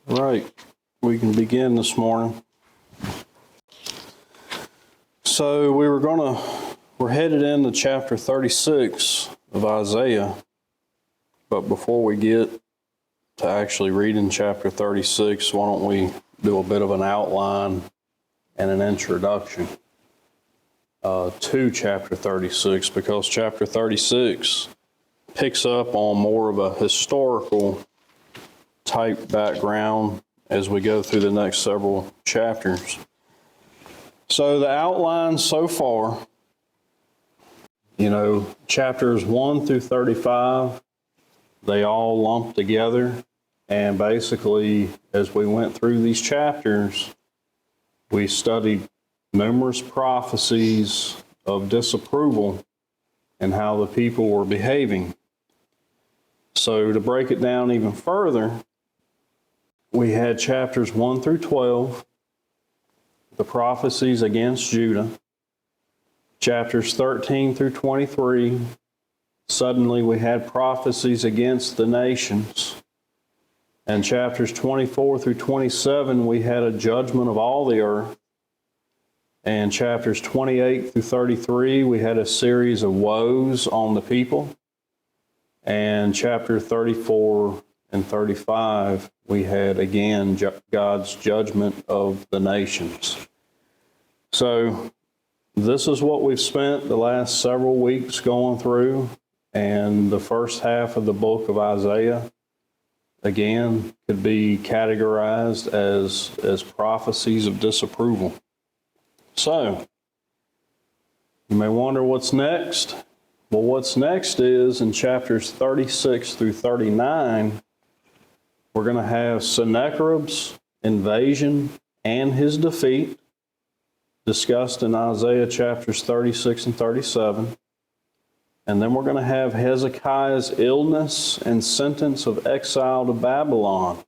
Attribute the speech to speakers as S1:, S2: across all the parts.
S1: Right, we can begin this morning. So we're headed into chapter 36 of Isaiah, but before we get to actually reading chapter 36, why don't we do a bit of an outline and an introduction to chapter 36, because chapter 36 picks up on more of a historical type background as we go through the next several chapters. So the outline so far, chapters 1 through 35, they all lump together. And basically, as we went through these chapters, we studied numerous prophecies of disapproval and how the people were behaving. So to break it down even further, we had chapters 1 through 12, the prophecies against Judah. Chapters 13 through 23, suddenly we had prophecies against the nations. And chapters 24 through 27, we had a judgment of all the earth. And chapters 28 through 33, we had a series of woes on the people. And chapter 34 and 35, we had again God's judgment of the nations. So this is what we've spent the last several weeks going through. And the first half of the book of Isaiah, again, could be categorized as prophecies of disapproval. So, you may wonder what's next. Well, what's next is in chapters 36 through 39, we're going to have Sennacherib's invasion and his defeat, discussed in Isaiah chapters 36 and 37. And then we're going to have Hezekiah's illness and sentence of exile to Babylon.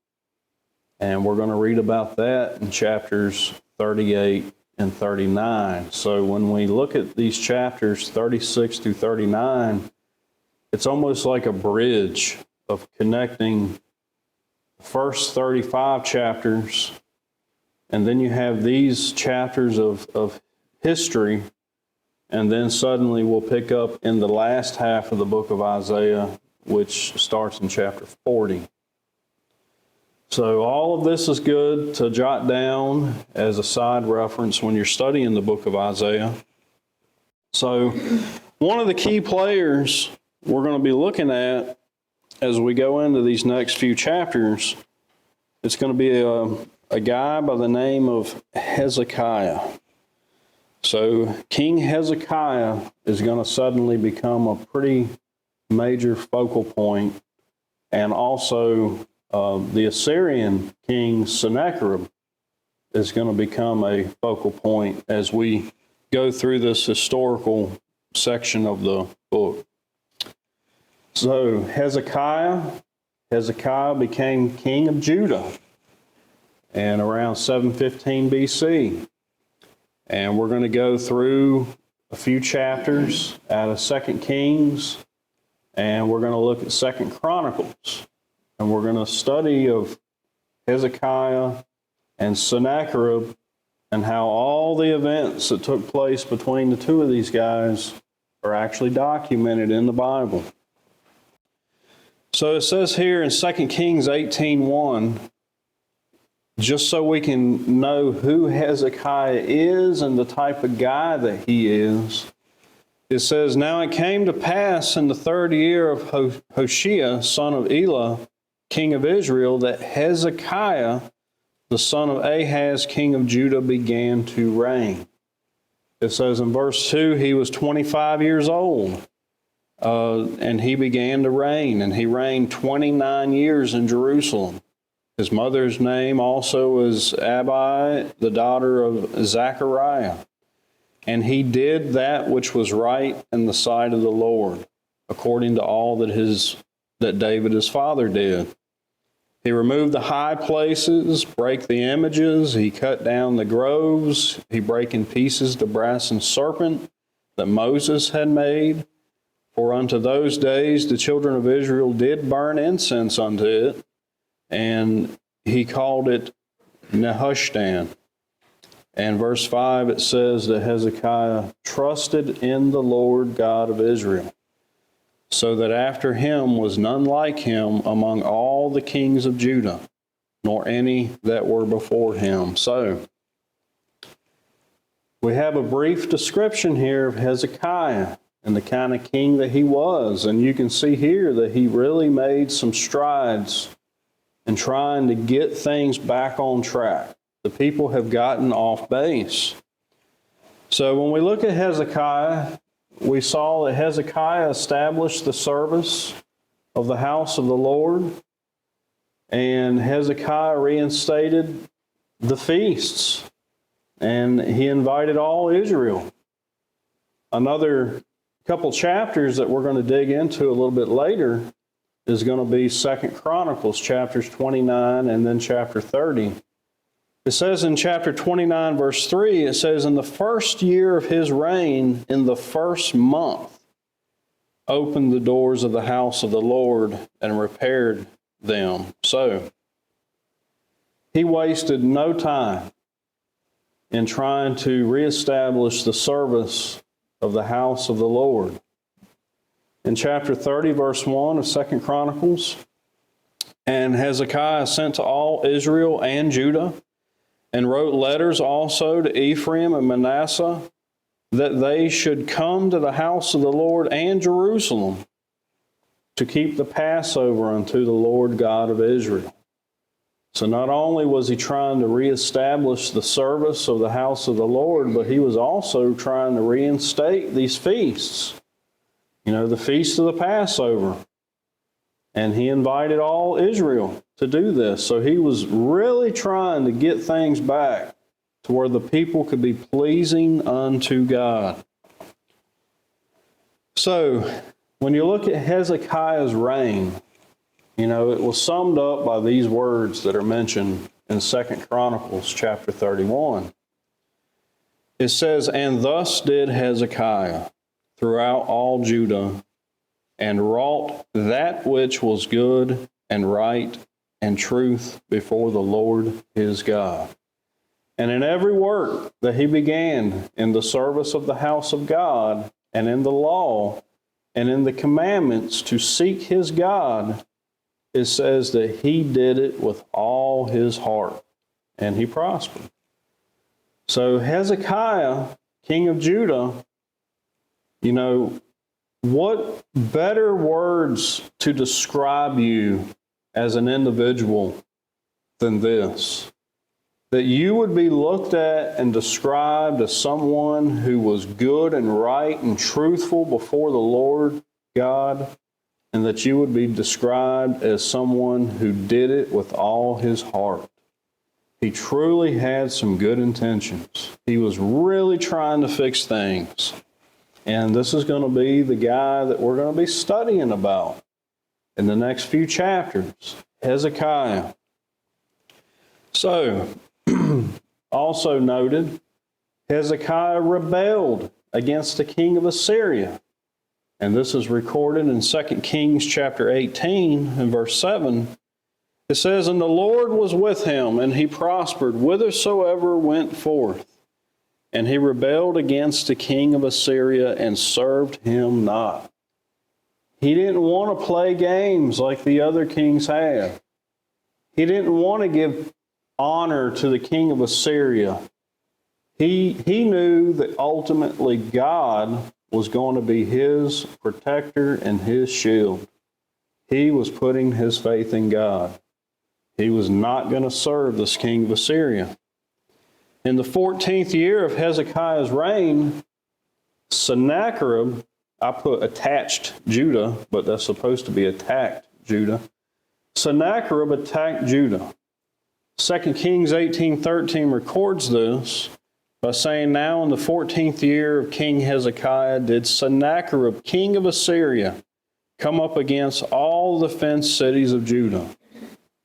S1: And we're going to read about that in chapters 38 and 39. So when we look at these chapters 36 through 39, it's almost like a bridge of connecting the first 35 chapters, and then you have these chapters of history. And then suddenly we'll pick up in the last half of the book of Isaiah, which starts in chapter 40. So all of this is good to jot down as a side reference when you're studying the book of Isaiah. So one of the key players we're going to be looking at as we go into these next few chapters, it's going to be a guy by the name of Hezekiah. So King Hezekiah is going to suddenly become a pretty major focal point, and also the Assyrian king Sennacherib is going to become a focal point as we go through this historical section of the book. So Hezekiah became king of Judah and around 715 BC. And we're going to go through a few chapters out of 2 Kings, and we're going to look at 2 Chronicles. And we're going to study of Hezekiah and Sennacherib and how all the events that took place between the two of these guys are actually documented in the Bible. So it says here in 2 Kings 18:1, just so we can know who Hezekiah is and the type of guy that he is, it says, "Now it came to pass in the 3rd year of Hoshea, son of Elah, king of Israel, that Hezekiah, the son of Ahaz, king of Judah, began to reign." It says in verse 2, he was 25 years old, and he began to reign, and he reigned 29 years in Jerusalem. His mother's name also was Abi, the daughter of Zechariah. And he did that which was right in the sight of the Lord, according to all that David his father did. He removed the high places, brake the images, he cut down the groves, he brake in pieces the brazen serpent that Moses had made. For unto those days the children of Israel did burn incense unto it, and he called it Nehushtan. And verse 5, it says that Hezekiah trusted in the Lord God of Israel, so that after him was none like him among all the kings of Judah, nor any that were before him. So, we have a brief description here of Hezekiah and the kind of king that he was. And you can see here that he really made some strides in trying to get things back on track. The people have gotten off base. So when we look at Hezekiah, we saw that Hezekiah established the service of the house of the Lord, and Hezekiah reinstated the feasts, and he invited all Israel. Another couple chapters that we're going to dig into a little bit later is going to be 2 Chronicles, chapters 29 and then chapter 30. It says in chapter 29, verse 3, it says, "In the first year of his reign, in the first month, opened the doors of the house of the Lord and repaired them." So, he wasted no time in trying to reestablish the service of the house of the Lord. In chapter 30, verse 1 of 2 Chronicles, "And Hezekiah sent to all Israel and Judah, and wrote letters also to Ephraim and Manasseh, that they should come to the house of the Lord and Jerusalem to keep the Passover unto the Lord God of Israel." So not only was he trying to reestablish the service of the house of the Lord, but he was also trying to reinstate these feasts. You know, the feast of the Passover. And he invited all Israel to do this. So he was really trying to get things back to where the people could be pleasing unto God. So, when you look at Hezekiah's reign, you know, it was summed up by these words that are mentioned in 2 Chronicles chapter 31. It says, "And thus did Hezekiah throughout all Judah, and wrought that which was good and right and truth before the Lord his God. And in every work that he began in the service of the house of God, and in the law, and in the commandments to seek his God, it says that he did it with all his heart, and he prospered." So Hezekiah, king of Judah, you know, what better words to describe you as an individual than this? That you would be looked at and described as someone who was good and right and truthful before the Lord God, and that you would be described as someone who did it with all his heart. He truly had some good intentions. He was really trying to fix things. And this is going to be the guy that we're going to be studying about in the next few chapters, Hezekiah. So, also noted, Hezekiah rebelled against the king of Assyria. And this is recorded in 2 Kings chapter 18 and verse 7. It says, "And the Lord was with him, and he prospered whithersoever went forth. And he rebelled against the king of Assyria and served him not." He didn't want to play games like the other kings have. He didn't want to give honor to the king of Assyria. He knew that ultimately God was going to be his protector and his shield. He was putting his faith in God. He was not going to serve this king of Assyria. In the 14th year of Hezekiah's reign, Sennacherib, I put attached Judah, but that's supposed to be attacked Judah. Sennacherib attacked Judah. 2 Kings 18:13 records this by saying, "Now in the 14th year of King Hezekiah did Sennacherib, king of Assyria, come up against all the fenced cities of Judah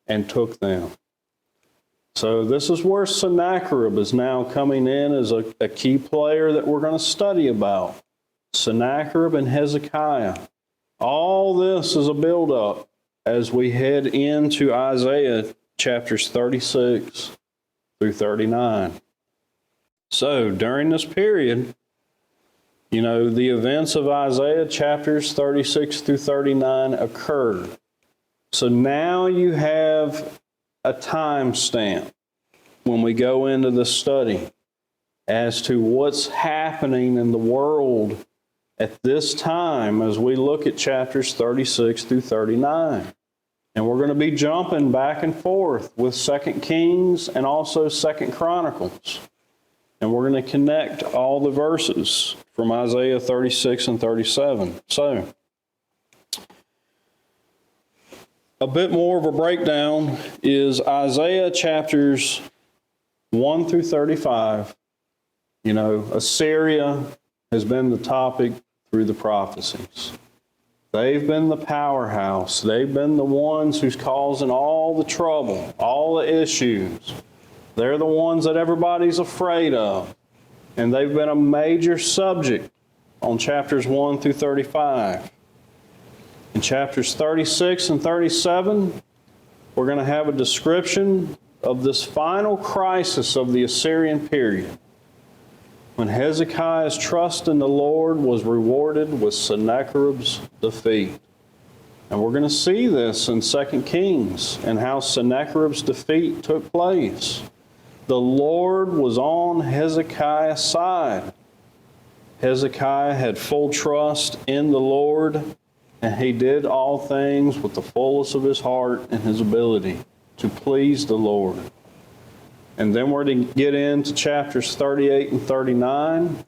S1: and took them." So this is where Sennacherib is now coming in as a key player that we're going to study about. Sennacherib and Hezekiah. All this is a build-up as we head into Isaiah chapters 36 through 39. So during this period, the events of Isaiah chapters 36 through 39 occurred. So now you have a time stamp when we go into the study as to what's happening in the world at this time as we look at chapters 36 through 39. And we're going to be jumping back and forth with 2 Kings and also 2 Chronicles. And we're going to connect all the verses from Isaiah 36 and 37. So, a bit more of a breakdown is Isaiah chapters 1 through 35. Assyria has been the topic through the prophecies. They've been the powerhouse. They've been the ones who's causing all the trouble, all the issues. They're the ones that everybody's afraid of. And they've been a major subject on chapters 1 through 35. In chapters 36 and 37, we're going to have a description of this final crisis of the Assyrian period, when Hezekiah's trust in the Lord was rewarded with Sennacherib's defeat. And we're going to see this in 2 Kings and how Sennacherib's defeat took place. The Lord was on Hezekiah's side. Hezekiah had full trust in the Lord, and he did all things with the fullest of his heart and his ability to please the Lord. And then we're to get into chapters 38 and 39,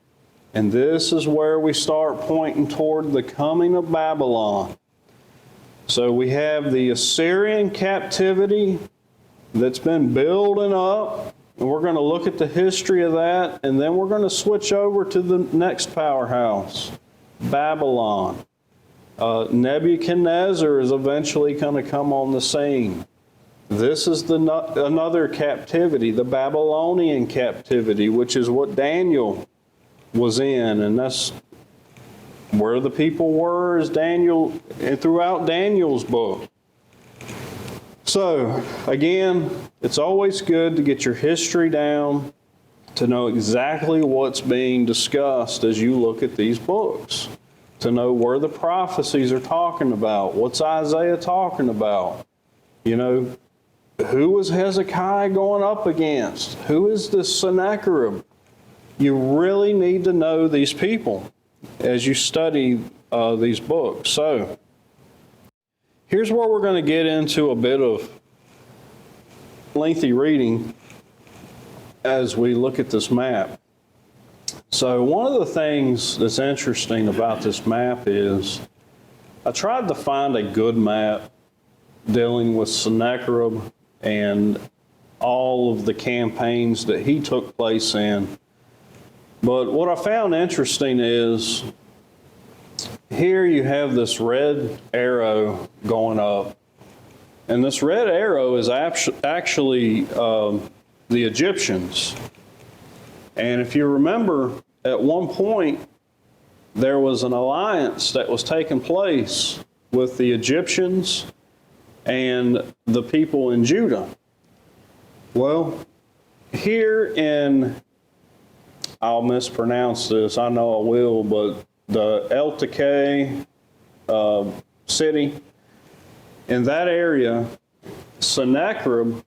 S1: and this is where we start pointing toward the coming of Babylon. So we have the Assyrian captivity that's been building up, and we're going to look at the history of that, and then we're going to switch over to the next powerhouse, Babylon. Nebuchadnezzar is eventually going to come on the scene. This is another captivity, the Babylonian captivity, which is what Daniel was in, and that's where the people were as Daniel, and throughout Daniel's book. So, again, it's always good to get your history down, to know exactly what's being discussed as you look at these books, to know where the prophecies are talking about, what's Isaiah talking about. Who was Hezekiah going up against? Who is this Sennacherib? You really need to know these people as you study these books. So, here's where we're going to get into a bit of lengthy reading as we look at this map. So, one of the things that's interesting about this map is I tried to find a good map dealing with Sennacherib and all of the campaigns that he took place in. But what I found interesting is here you have this red arrow going up. And this red arrow is actually the Egyptians. And if you remember, at one point, there was an alliance that was taking place with the Egyptians and the people in Judah. Well, here in, I'll mispronounce this, I know I will, but the El-Takeh city, in that area, Sennacherib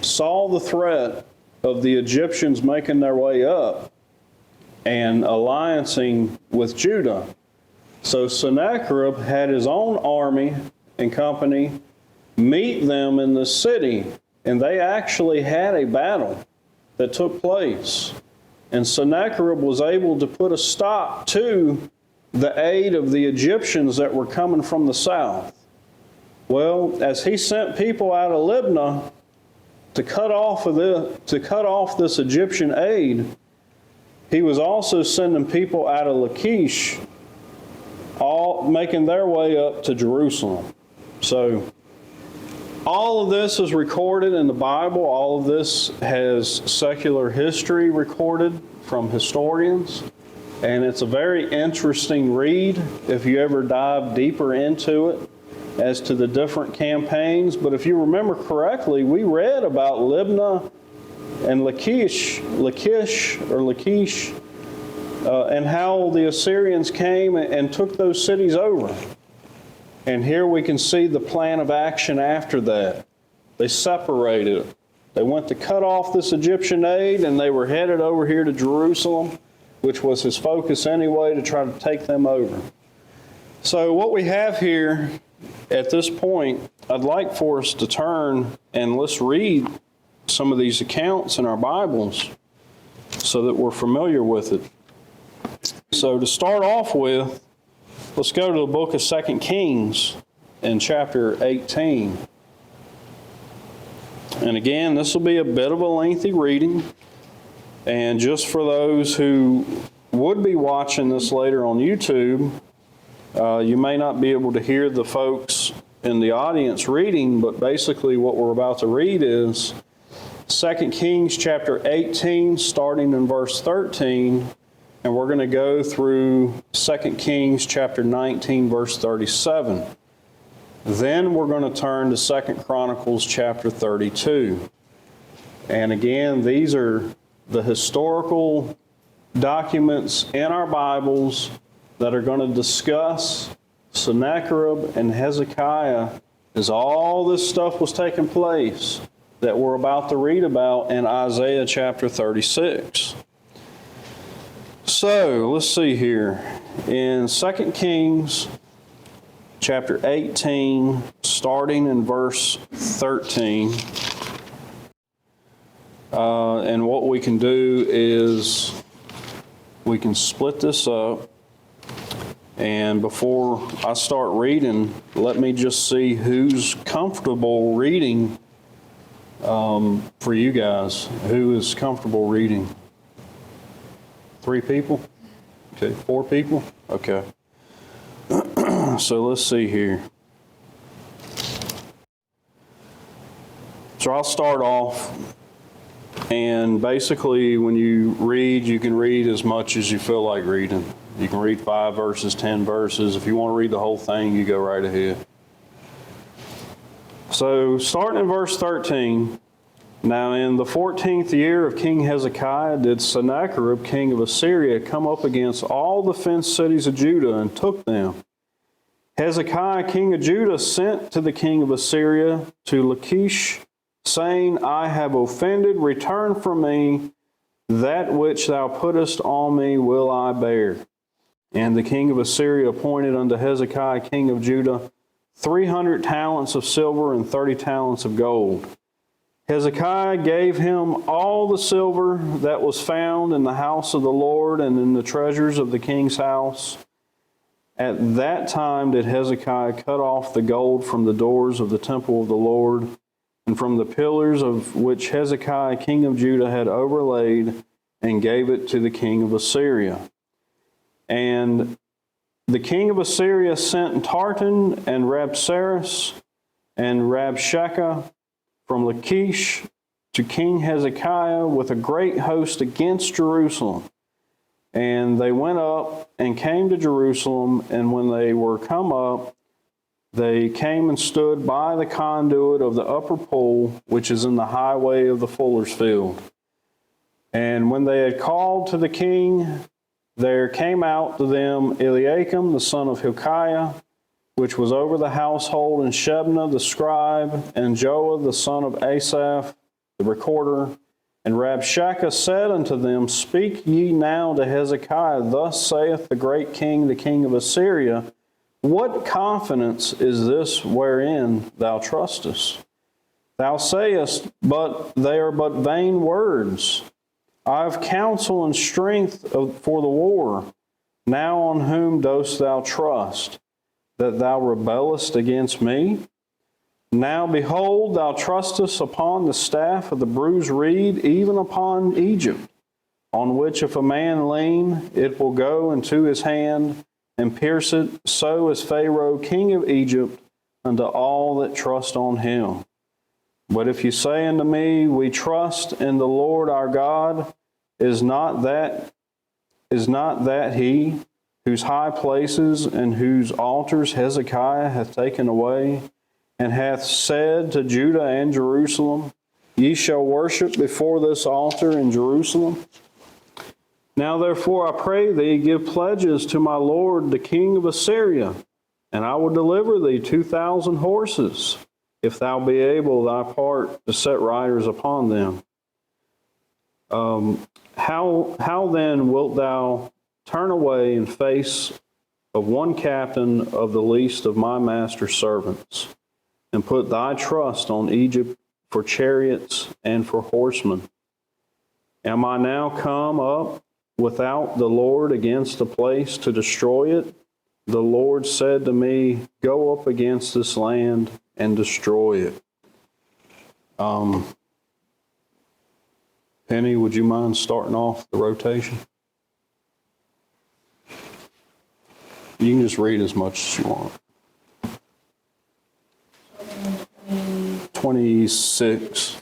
S1: saw the threat of the Egyptians making their way up and alliancing with Judah. So Sennacherib had his own army and company meet them in the city, and they actually had a battle that took place. And Sennacherib was able to put a stop to the aid of the Egyptians that were coming from the south. Well, as he sent people out of Libnah to cut off this Egyptian aid, he was also sending people out of Lachish, all making their way up to Jerusalem. So all of this is recorded in the Bible. All of this has secular history recorded from historians. And it's a very interesting read if you ever dive deeper into it. as to the different campaigns. But if you remember correctly, we read about Libnah and Lachish, and how the Assyrians came and took those cities over. And here we can see the plan of action after that. They separated. They went to cut off this Egyptian aid, and they were headed over here to Jerusalem, which was his focus anyway, to try to take them over. So what we have here at this point, I'd like for us to turn and let's read some of these accounts in our Bibles so that we're familiar with it. So to start off with, let's go to the book of 2 Kings in chapter 18. And again, this will be a bit of a lengthy reading. And just for those who would be watching this later on YouTube, you may not be able to hear the folks in the audience reading, but basically what we're about to read is 2 Kings chapter 18, starting in verse 13, and we're going to go through 2 Kings chapter 19, verse 37. Then we're going to turn to 2 Chronicles chapter 32. And again, these are the historical documents in our Bibles that are going to discuss Sennacherib and Hezekiah as all this stuff was taking place that we're about to read about in Isaiah chapter 36. So, let's see here. In 2 Kings chapter 18, starting in verse 13, and what we can do is we can split this up. And before I start reading, let me just see who's comfortable reading for you guys. Who is comfortable reading? 3 people? Okay, 4 people? Okay. So let's see here. So I'll start off, and basically when you read, you can read as much as you feel like reading. You can read 5 verses, 10 verses. If you want to read the whole thing, you go right ahead. So starting in verse 13, now in the 14th year of King Hezekiah did Sennacherib, king of Assyria, come up against all the fenced cities of Judah and took them. Hezekiah, king of Judah, sent to the king of Assyria, to Lachish, saying, I have offended, return from me, that which thou puttest on me will I bear. And the king of Assyria appointed unto Hezekiah, king of Judah, 300 talents of silver and 30 talents of gold. Hezekiah gave him all the silver that was found in the house of the Lord and in the treasures of the king's house. At that time did Hezekiah cut off the gold from the doors of the temple of the Lord, and from the pillars of which Hezekiah, king of Judah, had overlaid, and gave it to the king of Assyria. And the king of Assyria sent Tartan and Rabsaris and Rabshakeh from Lachish to King Hezekiah with a great host against Jerusalem. And they went up and came to Jerusalem, and when they were come up, they came and stood by the conduit of the upper pool, which is in the highway of the fuller's field. And when they had called to the king, there came out to them Eliakim, the son of Hilkiah, which was over the household, and Shebna, the scribe, and Joah, the son of Asaph, the recorder. And Rabshakeh said unto them, Speak ye now to Hezekiah, thus saith the great king, the king of Assyria, What confidence is this wherein thou trustest? Thou sayest, but they are but vain words. I have counsel and strength for the war. Now on whom dost thou trust, that thou rebellest against me? Now behold, thou trustest upon the staff of the bruised reed, even upon Egypt, on which if a man lean, it will go into his hand, and pierce it, so is Pharaoh, king of Egypt, unto all that trust on him. But if you say unto me, We trust in the Lord our God, is not that he? whose high places and whose altars Hezekiah hath taken away, and hath said to Judah and Jerusalem, Ye shall worship before this altar in Jerusalem. Now therefore I pray thee, give pledges to my lord the king of Assyria, and I will deliver thee 2,000 horses, if thou be able thy part to set riders upon them. How then wilt thou turn away in face of one captain of the least of my master's servants, and put thy trust on Egypt for chariots and for horsemen? Am I now come up without the Lord against a place to destroy it? The Lord said to me, Go up against this land and destroy it. Penny, would you mind starting off the rotation? You can just read as much as you want. 26.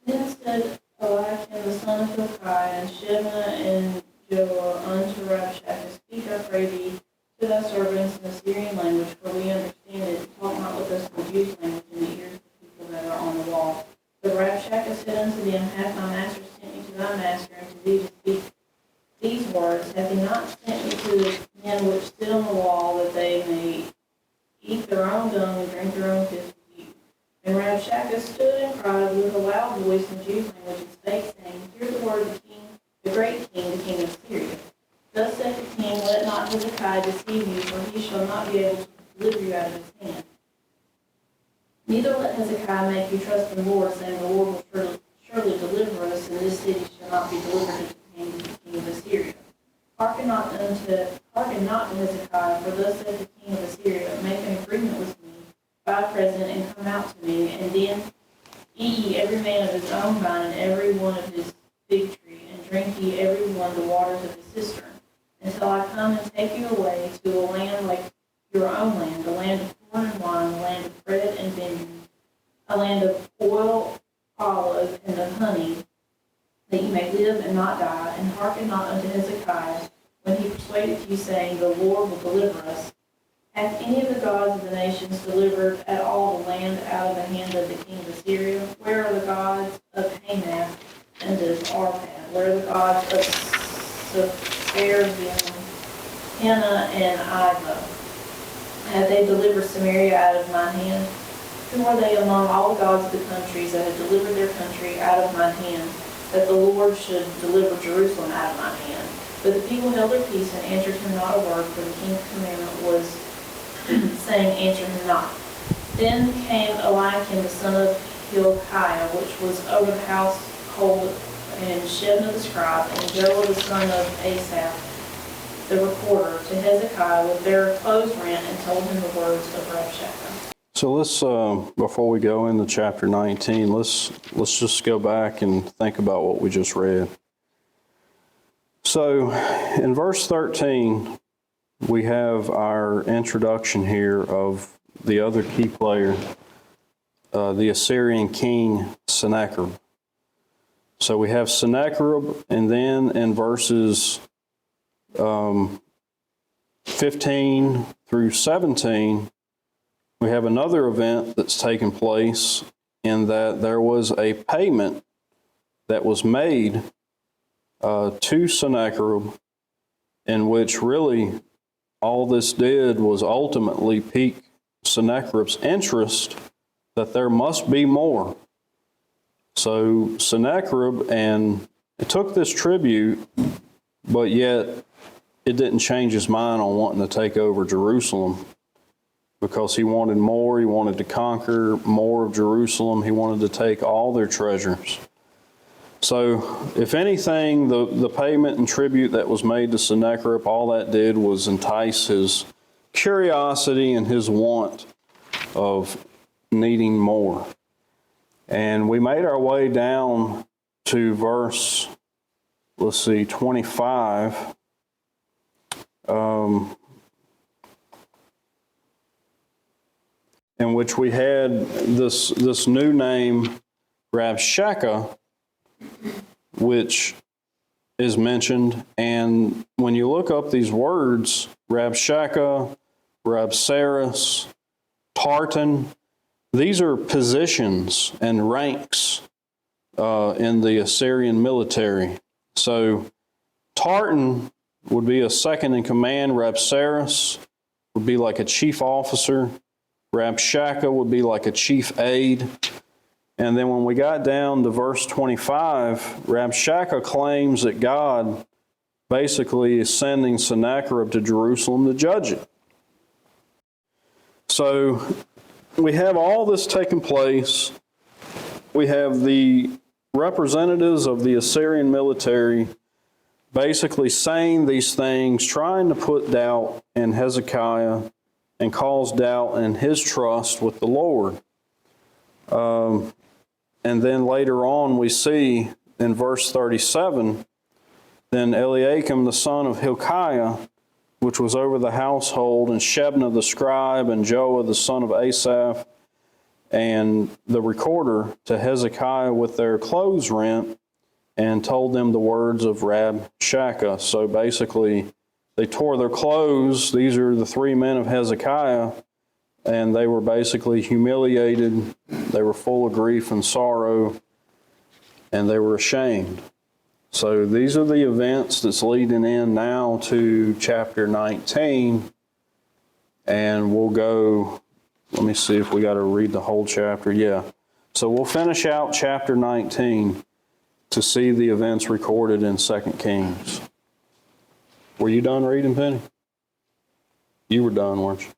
S2: Then said Eliakim the son of Hilkiah, and Shebna and Joah unto Rabshakeh, Speak, I pray thee, to thy servants in the Syrian language, for we understand it. Talk not with us in the Jews' language in the ears of the people that are on the wall. But Rabshakeh said unto them, Hath my master sent me to thy master, and to thee to speak these words? Hath he not sent me to the men which sit on the wall, that they may eat their own dung and drink their own piss with you? And Rabshakeh stood and cried with a loud voice in Jews' language, and spake, saying, Hear the word of the king, the great king, the king of Syria. Thus saith the king, Let not Hezekiah deceive you, for he shall not be able to deliver you out of his hand. Neither let Hezekiah make you trust in the Lord, saying, The Lord will surely deliver us, and this city shall not be delivered into the hand of the king of Assyria. Hearken not to Hezekiah, for thus saith the king of Assyria, Make an agreement with me by a present, and come out to me, and then eat ye every man of his own vine, and every one of his fig tree, and drink ye every one the waters of his cistern, until I come and take you away to a land like your own land, a land of corn and wine, a land of bread and vineyard, a land of oil, olive, and of honey, that you may live and not die. And hearken not unto Hezekiah, when he persuadeth you, saying, The Lord will deliver us. Hath any of the gods of the nations delivered at all the land out of the hand of the king of Assyria? Where are the gods of Hamath and of Arpad? Where are the gods of Sepharvaim, Hena, and Iva? Have they delivered Samaria out of mine hand? Who are they among all the gods of the countries that have delivered their country out of mine hand, that the Lord should deliver Jerusalem out of mine hand? But the people held their peace and answered him not a word, for the king's commandment was, saying, Answer him not. Then came Eliakim the son of Hilkiah, which was over the household, and Shebna the scribe, and Joah the son of Asaph, the recorder, to Hezekiah with their clothes rent, and told him the words of Rabshakeh.
S1: So let's, before we go into chapter 19, let's just go back and think about what we just read. So in verse 13, we have our introduction here of the other key player, the Assyrian king Sennacherib. So we have Sennacherib, and then in verses 15 through 17, we have another event that's taken place in that there was a payment that was made to Sennacherib, in which really all this did was ultimately pique Sennacherib's interest that there must be more. So Sennacherib, and it took this tribute, but yet it didn't change his mind on wanting to take over Jerusalem, because he wanted more. He wanted to conquer more of Jerusalem. He wanted to take all their treasures. So if anything, the payment and tribute that was made to Sennacherib, all that did was entice his curiosity and his want of needing more. And we made our way down to verse, 25. In which we had this new name, Rabshakeh, which is mentioned. And when you look up these words, Rabshakeh, Rabsaris, Tartan, these are positions and ranks in the Assyrian military. So Tartan would be a second in command. Rabsaris would be like a chief officer. Rabshakeh would be like a chief aide. And then when we got down to verse 25, Rabshakeh claims that God basically is sending Sennacherib to Jerusalem to judge it. So we have all this taking place. We have the representatives of the Assyrian military basically saying these things, trying to put doubt in Hezekiah and cause doubt in his trust with the Lord. And then later on we see in verse 37, then Eliakim the son of Hilkiah, which was over the household, and Shebna the scribe, and Joah the son of Asaph, and the recorder to Hezekiah with their clothes rent, and told them the words of Rabshakeh. So basically, they tore their clothes. These are the three men of Hezekiah, and they were basically humiliated. They were full of grief and sorrow, and they were ashamed. So these are the events that's leading in now to chapter 19, and we'll go, let me see if we got to read the whole chapter. Yeah. So we'll finish out chapter 19 to see the events recorded in 2 Kings. Were you done reading, Penny? You were done, weren't you?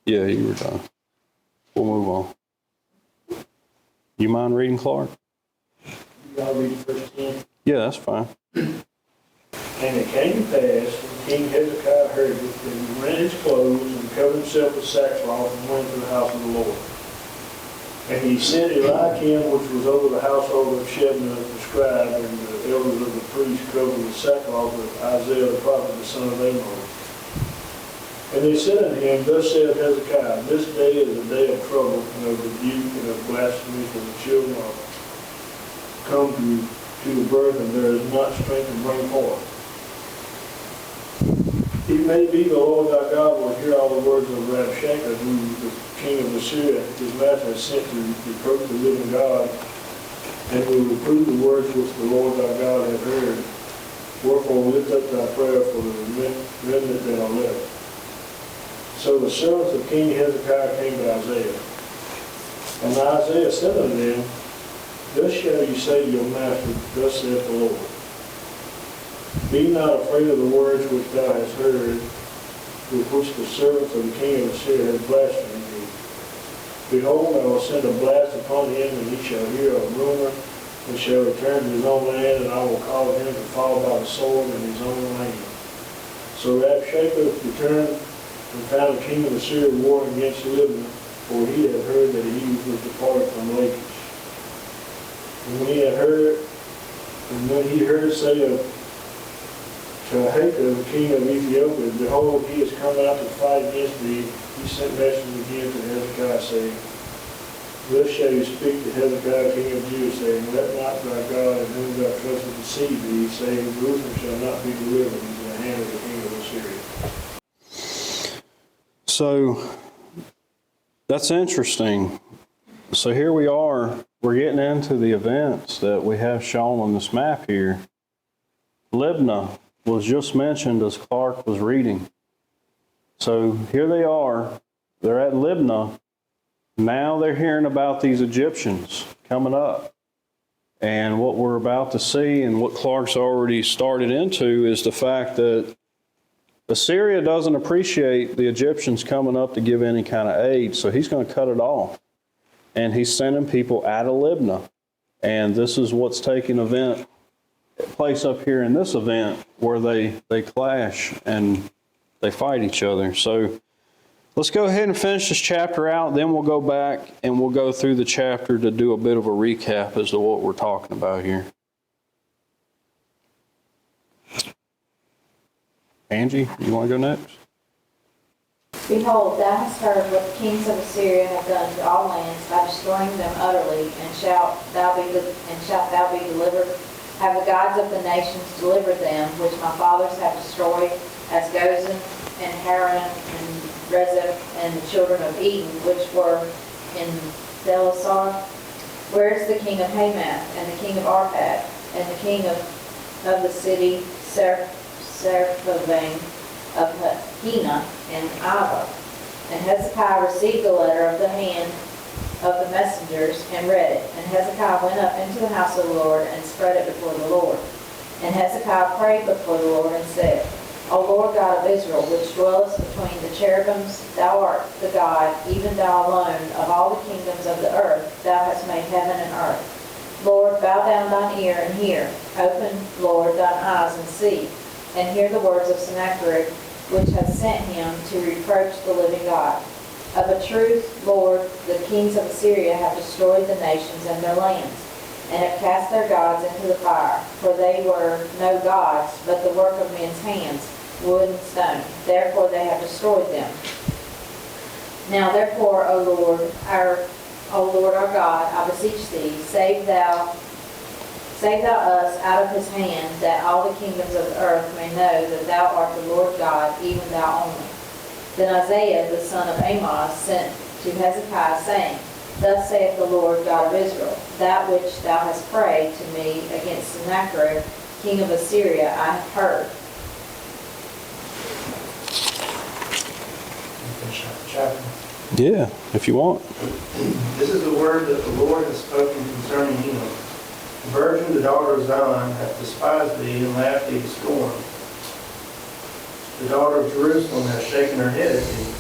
S1: Yeah, you were done. We'll move on. You mind reading, Clark?
S3: Y'all read verse 10.
S1: Yeah, that's fine.
S3: And it came to pass, when King Hezekiah heard it, that he rent his clothes and covered himself with sackcloth and went to the house of the Lord. And he sent Eliakim, which was over the household of Shebna the scribe, and the elders of the priests covered with sackcloth with Isaiah the prophet, the son of Amos. And they said unto him, Thus saith Hezekiah, This day is a day of trouble, and of rebuke, and of blasphemy, for the children are come to the birth, and there is not strength to bring forth. It may be the Lord thy God will hear all the words of Rabshakeh, who the king of Assyria, his master, has sent to reproach the living God, and will reprove the words which the Lord thy God hath heard. Wherefore lift up thy prayer for the remnant that are left. So the servants of King Hezekiah came to Isaiah. And Isaiah said unto them, Thus shall you say to your master, Thus saith the Lord. Be not afraid of the words which thou hast heard, with which the servants of the king of Assyria have blasphemed thee. Behold, I will send a blast upon him, and he shall hear a rumor, and shall return to his own land, and I will cause him to fall by the sword in his own land. So Rabshakeh returned and found the king of Assyria warring against Libnah, for he had heard that he was departed from Lachish. And when he heard say of Shahakah, the king of Ethiopia, Behold, he is come out to fight against thee, he sent messengers again to Hezekiah, saying, Thus shall you speak to Hezekiah, king of Judah, saying, Let not thy God in whom thou trustest deceive thee, saying, Jerusalem shall not be delivered into the hand of the king of Assyria.
S1: So that's interesting. So here we are. We're getting into the events that we have shown on this map here. Libnah was just mentioned as Clark was reading. So here they are. They're at Libnah. Now they're hearing about these Egyptians coming up. And what we're about to see and what Clark's already started into is the fact that Assyria doesn't appreciate the Egyptians coming up to give any kind of aid, so he's going to cut it off. And he's sending people out of Libnah. And this is what's taking place up here in this event where they clash and they fight each other. So let's go ahead and finish this chapter out. Then we'll go back and we'll go through the chapter to do a bit of a recap as to what we're talking about here. Angie, you want to go next?
S4: Behold, thou hast heard what the kings of Assyria have done to all lands by destroying them utterly, and shalt thou be delivered have the gods of the nations delivered them, which my fathers have destroyed, as Gozan and Haran and Rezeph and the children of Eden, which were in Thelasar? Where is the king of Hamath, and the king of Arpad, and the king of the city Sepharvaim of Hena and Ava? And Hezekiah received the letter of the hand of the messengers and read it. And Hezekiah went up into the house of the Lord and spread it before the Lord. And Hezekiah prayed before the Lord and said, O Lord God of Israel, which dwellest between the cherubims, thou art the God, even thou alone, of all the kingdoms of the earth. Thou hast made heaven and earth. Lord, bow down thine ear and hear. Open, Lord, thine eyes and see. And hear the words of Sennacherib, which hath sent him to reproach the living God. Of a truth, Lord, the kings of Assyria have destroyed the nations and their lands, and have cast their gods into the fire. For they were no gods, but the work of men's hands, wood and stone. Therefore they have destroyed them. Now therefore, O Lord our God, I beseech thee, save thou us out of his hand, that all the kingdoms of the earth may know that thou art the Lord God, even thou only. Then Isaiah the son of Amoz sent to Hezekiah, saying, Thus saith the Lord God of Israel, that which thou hast prayed to me against Sennacherib, king of Assyria, I have heard.
S5: Chapter.
S1: Yeah, if you want.
S5: This is the word that the Lord has spoken concerning him. The virgin, the daughter of Zion, hath despised thee and laughed thee to scorn. The daughter of Jerusalem hath shaken her head at thee.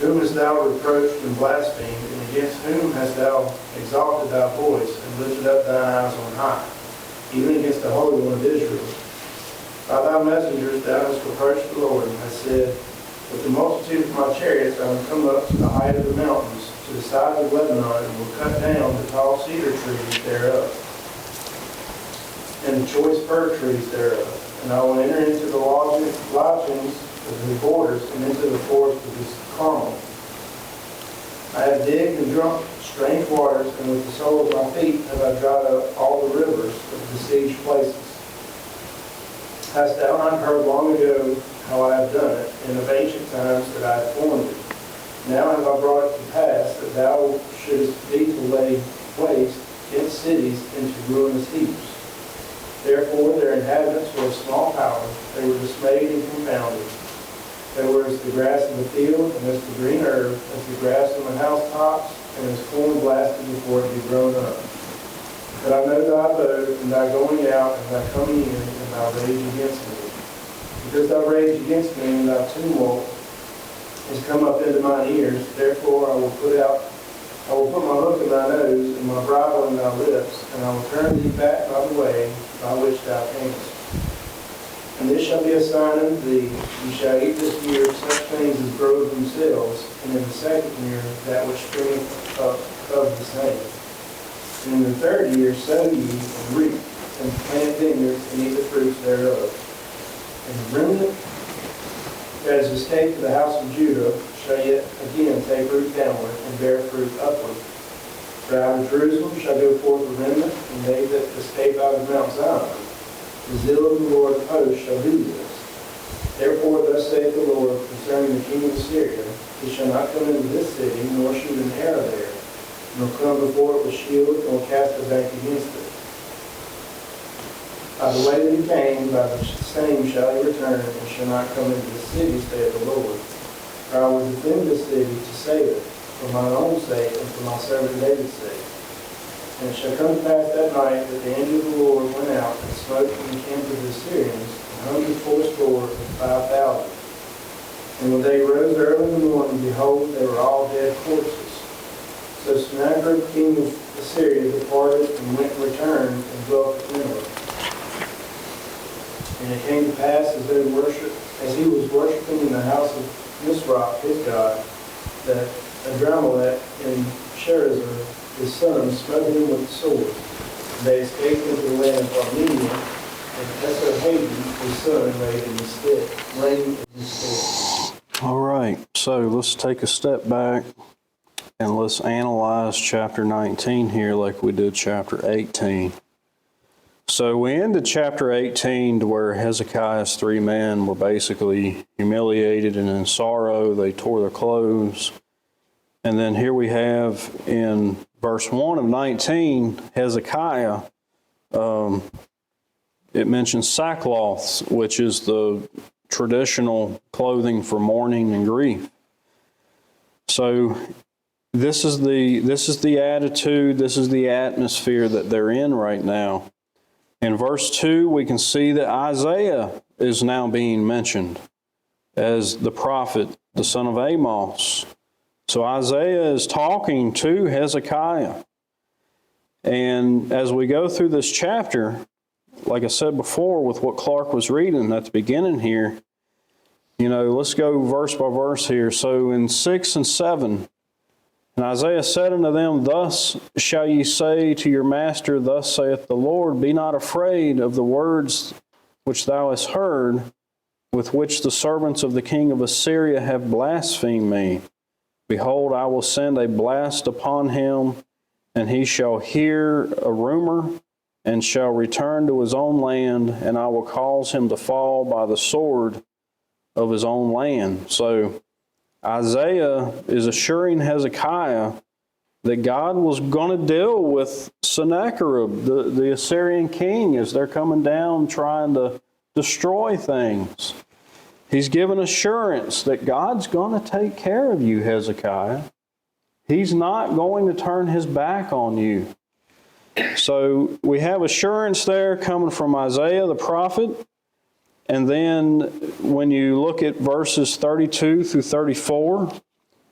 S5: Whom hast thou reproached and blasphemed, and against whom hast thou exalted thy voice and lifted up thine eyes on high, even against the Holy One of Israel? By thy messengers thou hast reproached the Lord, and hast said, With the multitude of my chariots I will come up to the height of the mountains, to the sides of Lebanon, and will cut down the tall cedar trees thereof, and the choice fir trees thereof. And I will enter into the lodgings of the borders, and into the forest of this Carmel. I have digged and drunk strange waters, and with the sole of my feet have I dried up all the rivers of the besieged places. Hast thou not heard long ago how I have done it, and of ancient times that I have formed it? Now have I brought it to pass that thou shouldest be to lay waste its cities into ruinous heaps. Therefore their inhabitants were of small power, they were dismayed and confounded. They were as the grass of the field, and as the green herb, as the grass on the housetops, and as corn blasted before it be grown up. But I know thy abode, and thy going out, and thy coming in, and thy rage against me. Because thou rage against me, and thy tumult has come up into mine ears, therefore I will put my hook in thy nose, and my bridle in thy lips, and I will turn thee back by the way by which thou camest. And this shall be a sign unto thee, you shall eat this year such things as grow of themselves, and in the second year that which springeth up of the same. And in the third year sow ye and reap, and plant vineyards, and eat the fruits thereof. And the remnant that is escaped to the house of Judah shall yet again take root downward, and bear fruit upward. For out of Jerusalem shall go forth a remnant, and they that escape out of Mount Zion. The zeal of the Lord of hosts shall do this. Therefore thus saith the Lord concerning the king of Assyria, He shall not come into this city, nor shoot an arrow there, nor come before it with shield, nor cast it back against it. By the way that he came, by the same shall he return, and shall not come into the city, saith the Lord. For I will defend this city to save it, for mine own sake, and for my servant David's sake. And it shall come to pass that night that the angel of the Lord went out and smote from the camp of the Assyrians 184,500. And when they rose early in the morning, behold, they were all dead corpses. So Sennacherib, king of Assyria, departed and went and returned and dwelt at Nineveh. And it came to pass as he was worshiping in the house of Nisroch, his god, that Adramelech and Sherezer, his son, smote him with the sword. And they escaped into the land of Armenia, and Esarhaddon, his son, reigned in his stead.
S1: All right, so let's take a step back and let's analyze chapter 19 here like we did chapter 18. So we ended chapter 18 to where Hezekiah's 3 men were basically humiliated and in sorrow. They tore their clothes. And then here we have in verse 1 of 19, Hezekiah, it mentions sackcloth, which is the traditional clothing for mourning and grief. So this is the attitude, this is the atmosphere that they're in right now. In verse 2, we can see that Isaiah is now being mentioned as the prophet, the son of Amos. So Isaiah is talking to Hezekiah. And as we go through this chapter, like I said before with what Clark was reading at the beginning here, let's go verse by verse here. So in 6 and 7, and Isaiah said unto them, Thus shall ye say to your master, Thus saith the Lord, Be not afraid of the words which thou hast heard, with which the servants of the king of Assyria have blasphemed me. Behold, I will send a blast upon him, and he shall hear a rumor, and shall return to his own land, and I will cause him to fall by the sword of his own land. So Isaiah is assuring Hezekiah that God was going to deal with Sennacherib, the Assyrian king, as they're coming down trying to destroy things. He's given assurance that God's going to take care of you, Hezekiah. He's not going to turn his back on you. So we have assurance there coming from Isaiah the prophet. And then when you look at verses 32 through 34,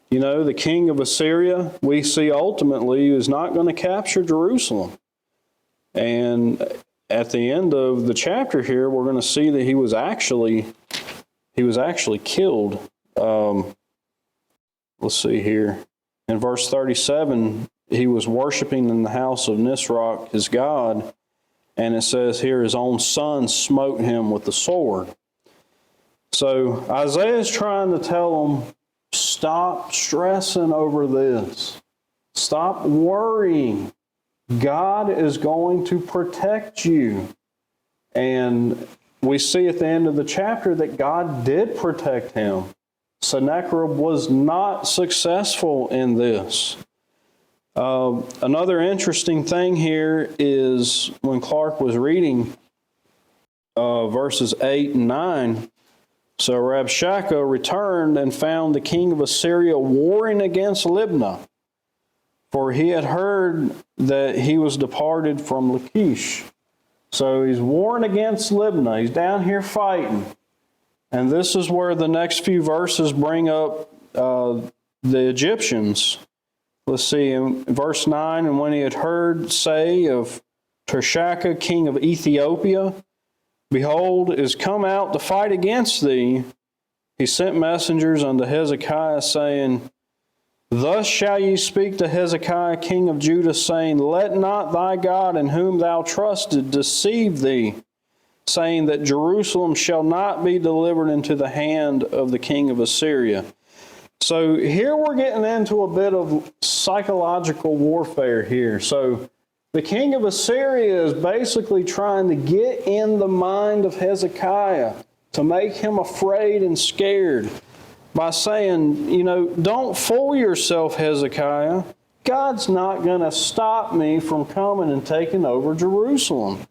S1: the king of Assyria, we see ultimately is not going to capture Jerusalem. And at the end of the chapter here, we're going to see that he was actually killed. Let's see here. In verse 37, he was worshiping in the house of Nisroch, his god. And it says here, his own son smote him with the sword. So Isaiah is trying to tell them, stop stressing over this. Stop worrying. God is going to protect you. And we see at the end of the chapter that God did protect him. Sennacherib was not successful in this. Another interesting thing here is when Clark was reading verses 8 and 9, so Rabshakeh returned and found the king of Assyria warring against Libnah, for he had heard that he was departed from Lachish. So he's warring against Libnah. He's down here fighting. And this is where the next few verses bring up the Egyptians. Let's see, in verse 9, and when he had heard say of Tirshakah, king of Ethiopia, behold, is come out to fight against thee, he sent messengers unto Hezekiah, saying, Thus shall ye speak to Hezekiah, king of Judah, saying, Let not thy God in whom thou trusted deceive thee, saying that Jerusalem shall not be delivered into the hand of the king of Assyria. So here we're getting into a bit of psychological warfare here. So the king of Assyria is basically trying to get in the mind of Hezekiah to make him afraid and scared by saying, don't fool yourself, Hezekiah. God's not going to stop me from coming and taking over Jerusalem.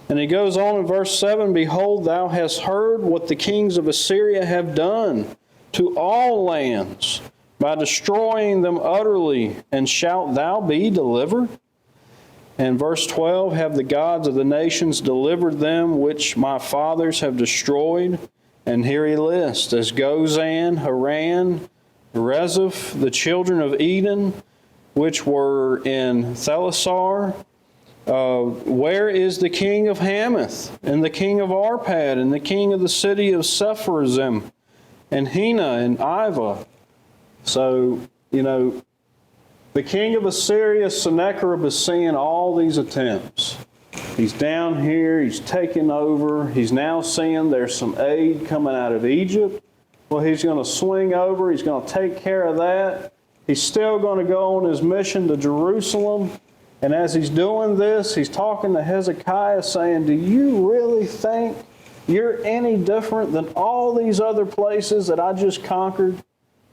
S1: And he goes on in verse 7, Behold, thou hast heard what the kings of Assyria have done to all lands, by destroying them utterly, and shalt thou be delivered? And verse 12, Have the gods of the nations delivered them which my fathers have destroyed? And here he lists, as Gozan, Haran, Rezeph, the children of Eden, which were in Thelasar. Where is the king of Hamath, and the king of Arpad, and the king of the city of Sepharvaim, and Hena and Iva? So, the king of Assyria, Sennacherib, is seeing all these attempts. He's down here, he's taking over, he's now seeing there's some aid coming out of Egypt. Well, he's going to swing over, he's going to take care of that. He's still going to go on his mission to Jerusalem. And as he's doing this, he's talking to Hezekiah saying, do you really think you're any different than all these other places that I just conquered?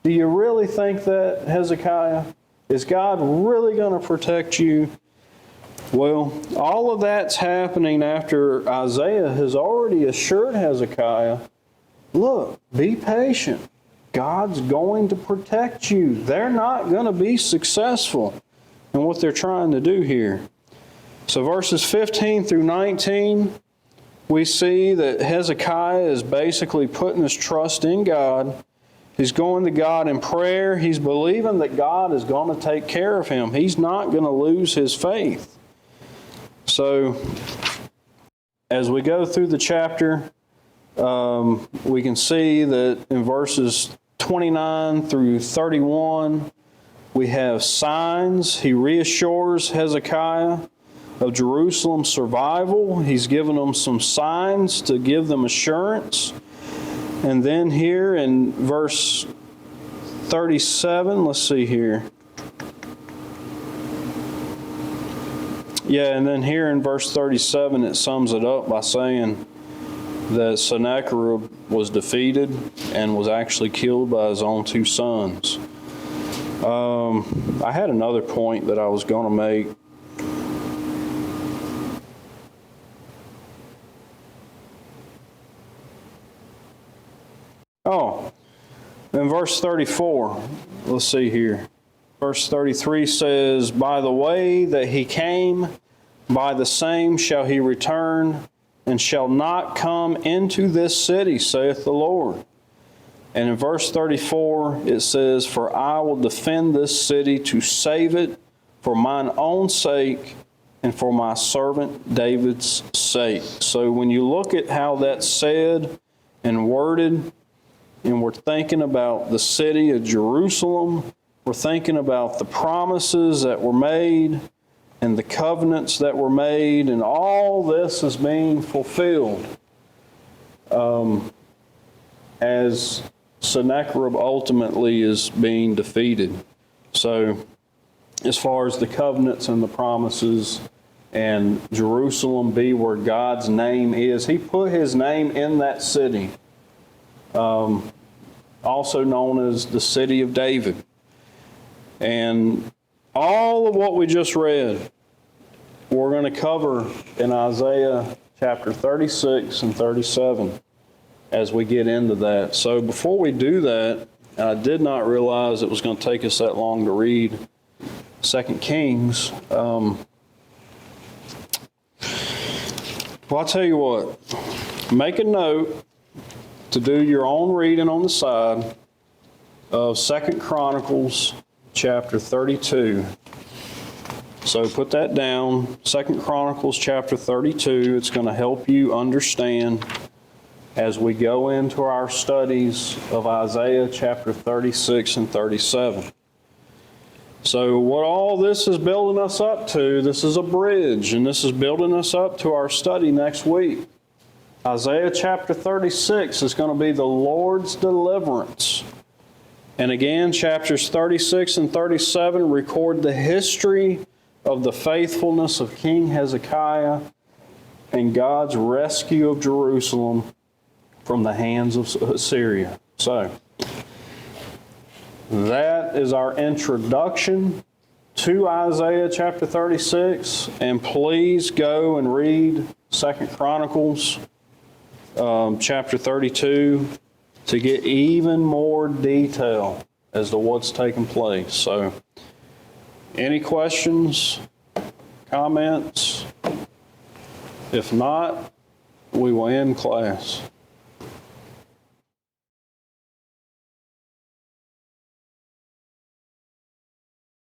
S1: Do you really think that, Hezekiah? Is God really going to protect you? Well, all of that's happening after Isaiah has already assured Hezekiah, look, be patient. God's going to protect you. They're not going to be successful in what they're trying to do here. So verses 15 through 19, we see that Hezekiah is basically putting his trust in God. He's going to God in prayer. He's believing that God is going to take care of him. He's not going to lose his faith. So, as we go through the chapter, we can see that in verses 29 through 31, we have signs. He reassures Hezekiah of Jerusalem's survival. He's given them some signs to give them assurance. And then here in verse 37, let's see here. Yeah, and then here in verse 37, it sums it up by saying that Sennacherib was defeated and was actually killed by his own two sons. I had another point that I was going to make. Oh, in verse 34, let's see here. Verse 33 says, by the way that he came, by the same shall he return, and shall not come into this city, saith the Lord. And in verse 34 it says, for I will defend this city to save it for mine own sake and for my servant David's sake. So when you look at how that's said and worded, and we're thinking about the city of Jerusalem, we're thinking about the promises that were made and the covenants that were made, and all this is being fulfilled as Sennacherib ultimately is being defeated. So as far as the covenants and the promises and Jerusalem be where God's name is, he put his name in that city, also known as the city of David. And all of what we just read, we're going to cover in Isaiah chapter 36 and 37 as we get into that. So before we do that, I did not realize it was going to take us that long to read 2 Kings. Well, I'll tell you what, make a note to do your own reading on the side of 2 Chronicles chapter 32. So put that down, 2 Chronicles chapter 32. It's going to help you understand as we go into our studies of Isaiah chapter 36 and 37. So what all this is building us up to, this is a bridge, and this is building us up to our study next week. Isaiah chapter 36 is going to be the Lord's deliverance. And again, chapters 36 and 37 record the history of the faithfulness of King Hezekiah and God's rescue of Jerusalem from the hands of Assyria. So, that is our introduction to Isaiah chapter 36. And please go and read 2 Chronicles chapter 32 to get even more detail as to what's taking place. So, any questions, comments? If not, we will end class.